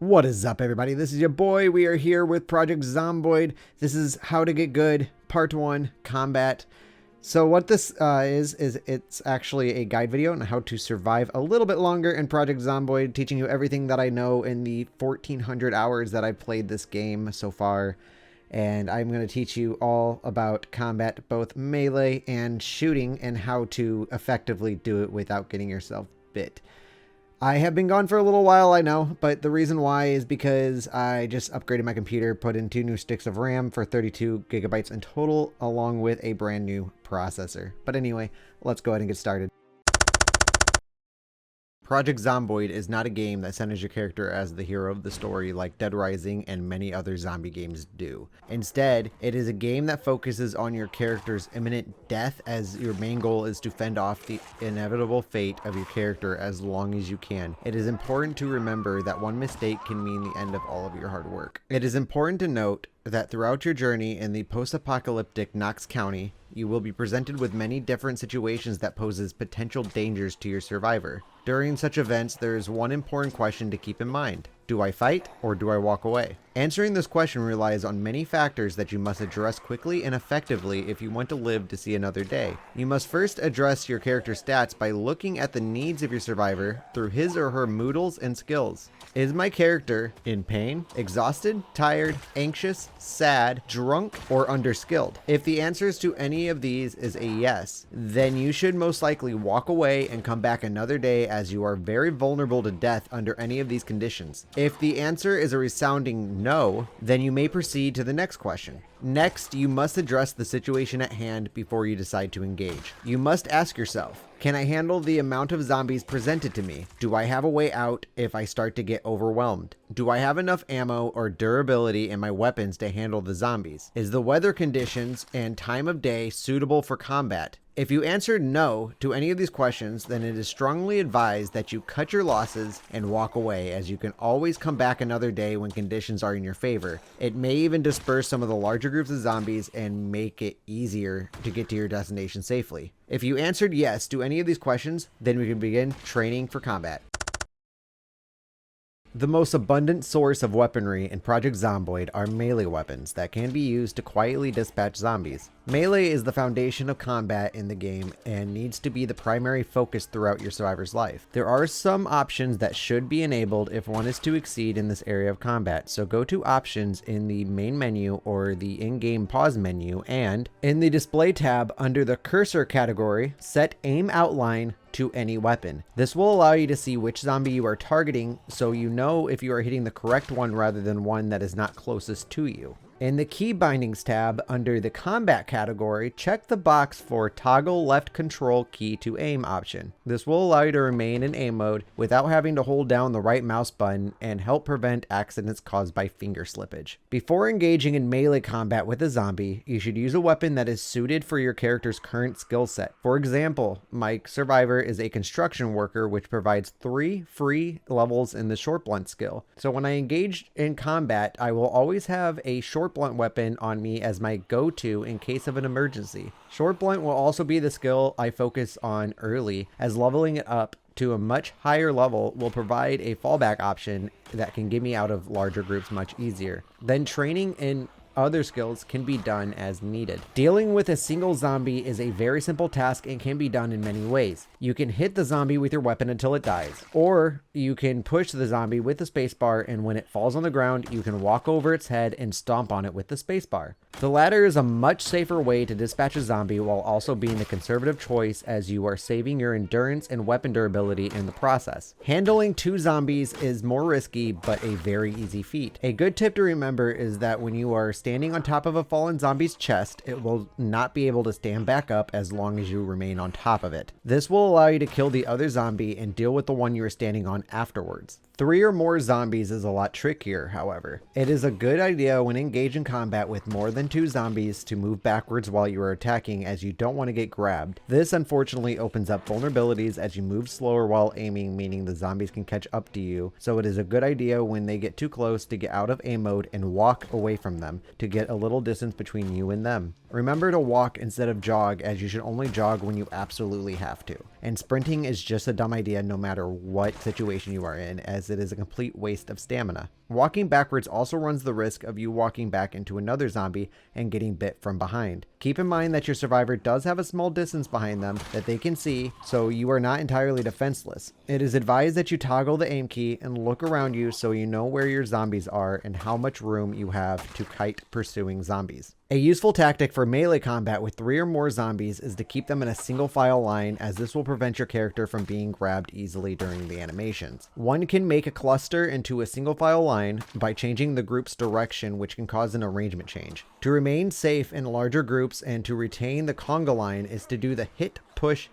What is up, everybody? This is your boy. We are here with Project Zomboid. This is How to Get Good, Part 1, Combat. So what this is it's actually a guide video on how to survive a little bit longer in Project Zomboid, teaching you everything that I know in the 1,400 hours that I've played this game so far. And I'm going to teach you all about combat, both melee and shooting, and how to effectively do it without getting yourself bit. I have been gone for a little while, I know, but the reason why is because I just upgraded my computer, put in 2 new sticks of RAM for 32 gigabytes in total, along with a brand new processor. But anyway, let's go ahead and get started. Project Zomboid is not a game that centers your character as the hero of the story like Dead Rising and many other zombie games do. Instead, it is a game that focuses on your character's imminent death, as your main goal is to fend off the inevitable fate of your character as long as you can. It is important to remember that one mistake can mean the end of all of your hard work. It is important to note that throughout your journey in the post-apocalyptic Knox County, you will be presented with many different situations that poses potential dangers to your survivor. During such events, there is one important question to keep in mind. Do I fight or do I walk away? Answering this question relies on many factors that you must address quickly and effectively if you want to live to see another day. You must first address your character's stats by looking at the needs of your survivor through his or her moodles and skills. Is my character in pain, exhausted, tired, anxious, sad, drunk, or underskilled? If the answers to any of these is a yes, then you should most likely walk away and come back another day, as you are very vulnerable to death under any of these conditions. If the answer is a resounding no, then you may proceed to the next question. Next, you must address the situation at hand before you decide to engage. You must ask yourself, can I handle the amount of zombies presented to me? Do I have a way out if I start to get overwhelmed? Do I have enough ammo or durability in my weapons to handle the zombies? Is the weather conditions and time of day suitable for combat? If you answered no to any of these questions, then it is strongly advised that you cut your losses and walk away, as you can always come back another day when conditions are in your favor. It may even disperse some of the larger groups of zombies and make it easier to get to your destination safely. If you answered yes to any of these questions, then we can begin training for combat. The most abundant source of weaponry in Project Zomboid are melee weapons that can be used to quietly dispatch zombies. Melee is the foundation of combat in the game and needs to be the primary focus throughout your survivor's life. There are some options that should be enabled if one is to exceed in this area of combat, so go to options in the main menu or the in-game pause menu, and in the display tab under the cursor category, set aim outline to any weapon. This will allow you to see which zombie you are targeting, so you know if you are hitting the correct one rather than one that is not closest to you. In the key bindings tab under the combat category, check the box for toggle left control key to aim option. This will allow you to remain in aim mode without having to hold down the right mouse button and help prevent accidents caused by finger slippage. Before engaging in melee combat with a zombie, you should use a weapon that is suited for your character's current skill set. For example, my survivor is a construction worker, which provides 3 free levels in the short blunt skill. So when I engage in combat, I will always have a short blunt weapon on me as my go-to in case of an emergency. Short blunt will also be the skill I focus on early, as leveling it up to a much higher level will provide a fallback option that can get me out of larger groups much easier. Then training in other skills can be done as needed. Dealing with a single zombie is a very simple task and can be done in many ways. You can hit the zombie with your weapon until it dies, or you can push the zombie with the spacebar, and when it falls on the ground, you can walk over its head and stomp on it with the spacebar. The latter is a much safer way to dispatch a zombie while also being the conservative choice, as you are saving your endurance and weapon durability in the process. Handling 2 zombies is more risky, but a very easy feat. A good tip to remember is that when you are standing on top of a fallen zombie's chest, it will not be able to stand back up as long as you remain on top of it. This will allow you to kill the other zombie and deal with the one you are standing on afterwards. 3 or more zombies is a lot trickier, however. It is a good idea when engaged in combat with more than 2 zombies to move backwards while you are attacking, as you don't want to get grabbed. This unfortunately opens up vulnerabilities as you move slower while aiming, meaning the zombies can catch up to you, so it is a good idea when they get too close to get out of aim mode and walk away from them to get a little distance between you and them. Remember to walk instead of jog, as you should only jog when you absolutely have to. And sprinting is just a dumb idea no matter what situation you are in, as it is a complete waste of stamina. Walking backwards also runs the risk of you walking back into another zombie and getting bit from behind. Keep in mind that your survivor does have a small distance behind them that they can see, so you are not entirely defenseless. It is advised that you toggle the aim key and look around you so you know where your zombies are and how much room you have to kite pursuing zombies. A useful tactic for melee combat with 3 or more zombies is to keep them in a single file line, as this will prevent your character from being grabbed easily during the animations. One can make a cluster into a single file line by changing the group's direction, which can cause an arrangement change. To remain safe in larger groups and to retain the conga line is to do the hit push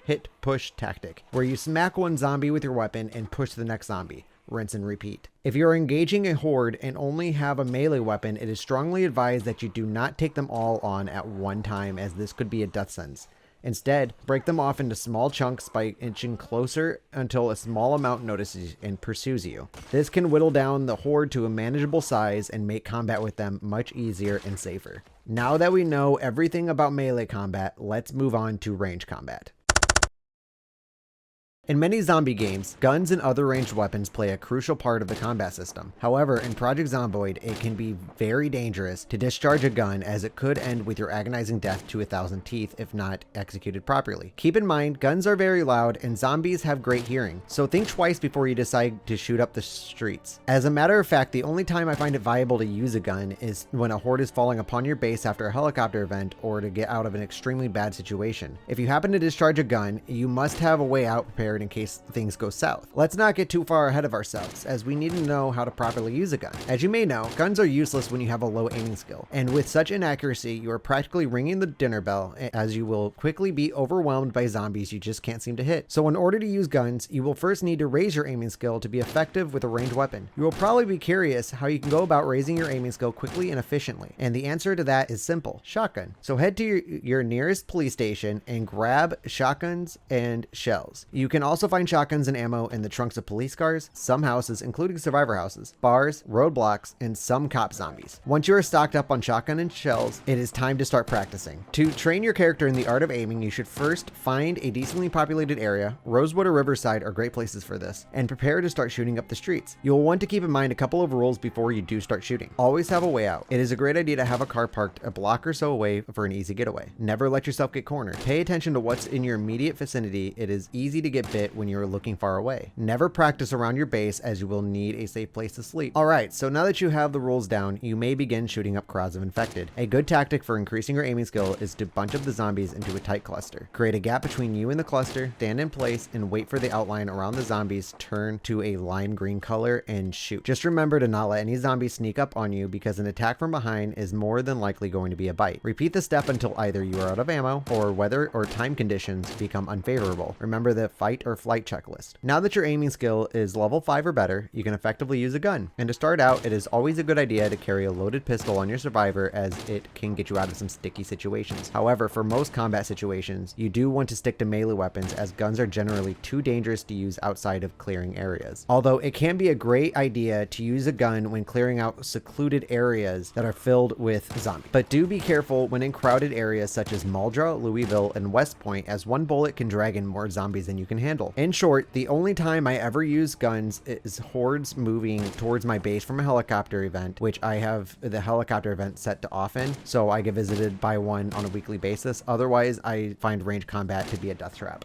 tactic, where you smack one zombie with your weapon and push the next zombie. Rinse and repeat. If you're engaging a horde and only have a melee weapon, it is strongly advised that you do not take them all on at one time, as this could be a death sentence. Instead, break them off into small chunks by inching closer until a small amount notices and pursues you. This can whittle down the horde to a manageable size and make combat with them much easier and safer. Now that we know everything about melee combat, let's move on to range combat. In many zombie games, guns and other ranged weapons play a crucial part of the combat system. However, in Project Zomboid, it can be very dangerous to discharge a gun, as it could end with your agonizing death to 1,000 teeth if not executed properly. Keep in mind, guns are very loud and zombies have great hearing, so think twice before you decide to shoot up the streets. As a matter of fact, the only time I find it viable to use a gun is when a horde is falling upon your base after a helicopter event or to get out of an extremely bad situation. If you happen to discharge a gun, you must have a way out prepared in case things go south. Let's not get too far ahead of ourselves, as we need to know how to properly use a gun. As you may know, guns are useless when you have a low aiming skill, and with such inaccuracy, you are practically ringing the dinner bell, as you will quickly be overwhelmed by zombies you just can't seem to hit. So in order to use guns, you will first need to raise your aiming skill to be effective with a ranged weapon. You will probably be curious how you can go about raising your aiming skill quickly and efficiently, and the answer to that is simple: shotgun. So head to your nearest police station and grab shotguns and shells. You can also find shotguns and ammo in the trunks of police cars, some houses, including survivor houses, bars, roadblocks, and some cop zombies. Once you are stocked up on shotgun and shells, it is time to start practicing. To train your character in the art of aiming, you should first find a decently populated area. Rosewood or Riverside are great places for this, and prepare to start shooting up the streets. You will want to keep in mind a couple of rules before you do start shooting. Always have a way out. It is a great idea to have a car parked a block or so away for an easy getaway. Never let yourself get cornered. Pay attention to what's in your immediate vicinity. It is easy to get bit when you're looking far away. Never practice around your base, as you will need a safe place to sleep. Alright, so now that you have the rules down, you may begin shooting up crowds of infected. A good tactic for increasing your aiming skill is to bunch up the zombies into a tight cluster. Create a gap between you and the cluster, stand in place, and wait for the outline around the zombies turn to a lime green color and shoot. Just remember to not let any zombies sneak up on you, because an attack from behind is more than likely going to be a bite. Repeat the step until either you are out of ammo or weather or time conditions become unfavorable. Remember the fight or flight checklist. Now that your aiming skill is level 5 or better, you can effectively use a gun. And to start out, it is always a good idea to carry a loaded pistol on your survivor, as it can get you out of some sticky situations. However, for most combat situations, you do want to stick to melee weapons, as guns are generally too dangerous to use outside of clearing areas. Although it can be a great idea to use a gun when clearing out secluded areas that are filled with zombies. But do be careful when in crowded areas such as Muldraugh, Louisville, and West Point, as one bullet can drag in more zombies than you can handle. In short, the only time I ever use guns is hordes moving towards my base from a helicopter event, which I have the helicopter event set to often, so I get visited by one on a weekly basis. Otherwise, I find range combat to be a death trap.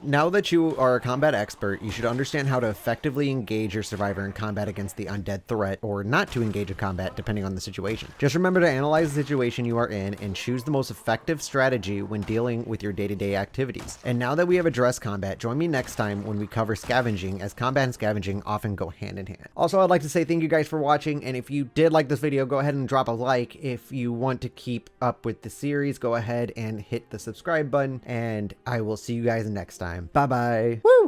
Now that you are a combat expert, you should understand how to effectively engage your survivor in combat against the undead threat, or not to engage in combat depending on the situation. Just remember to analyze the situation you are in and choose the most effective strategy when dealing with your day-to-day activities. And now that we have addressed combat, join me next time when we cover scavenging, as combat and scavenging often go hand in hand. Also, I'd like to say thank you guys for watching, and if you did like this video, go ahead and drop a like. If you want to keep up with the series, go ahead and hit the subscribe button, and I will see you guys next time. Bye bye. Woo!